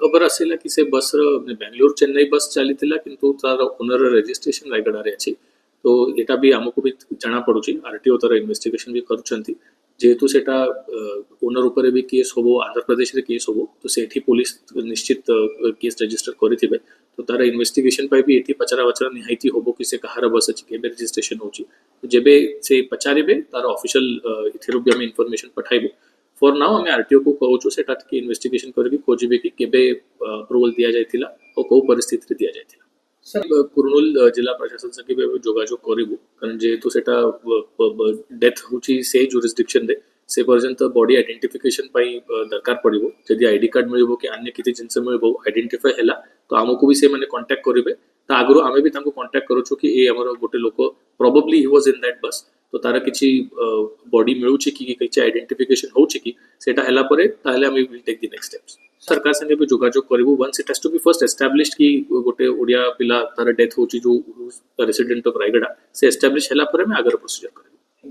खबर आसिला कि से बस बेंगलोर चेन्नई बस चली किंतु तार ओनर रजिस्ट्रेशन रायगड़ा रे अछि तो एटा भी हमको भी जाना पड़ुची आरटीओ तार इन्वेस्टिगेशन भी करूछंती जेहेतु सेटा ओनर ऊपर भी केस होबो आंध्र प्रदेश रे केस होबो तो सेठी पुलिस निश्चित केस रजिस्टर करिथिबे तो तार इन्वेस्टिगेशन पे भी एठी पचरा वचरा निहायती होबो कि से कहार बस अछि केबे रजिस्ट्रेशन होची तो जेबे से पचारिबे तार ऑफिशियल इथिरो भी हम इन्फॉर्मेशन पठाइबो फॉर नाउ आम आरटीओ को कहूँ से इन्वेस्टिगेशन करके खोजे कि केबे अप्रूवल दिया जाइथिला और कौ परिस्थिति दिया जाइथिला सर कुर्नूल जिला प्रशासन संगे भी जोगाजोग करिबु कारण जेहेतु सेटा डेथ होची से जुरिस्डिक्शन दे से पर्यंत बॉडी आइडेंटिफिकेशन पाई दरकार पड़िबो जदि आईडी कार्ड मिलिबो कि अन्य किछि जिंस मिलिबो आइडेंटिफाई हैला तो हमको भी से माने कांटेक्ट करिवे ता आगरो आमे भी तांको कांटेक्ट करूछु कि ए हमर गोटे लोक probably he was in that बस तो तार किछि बॉडी मिलुछि कि किछि आइडेंटिफिकेशन होछि कि सेटा हैला परे ताले हम will take the next steps सरकार संगे भी जोगाजोग करिबो once it has to be first established कि गोटे ओडिया पिला तार डेथ होछि जो रेसिडेंट ऑफ रायगड़ा से एस्टैब्लिश हैला परे मैं आगर प्रोसीजर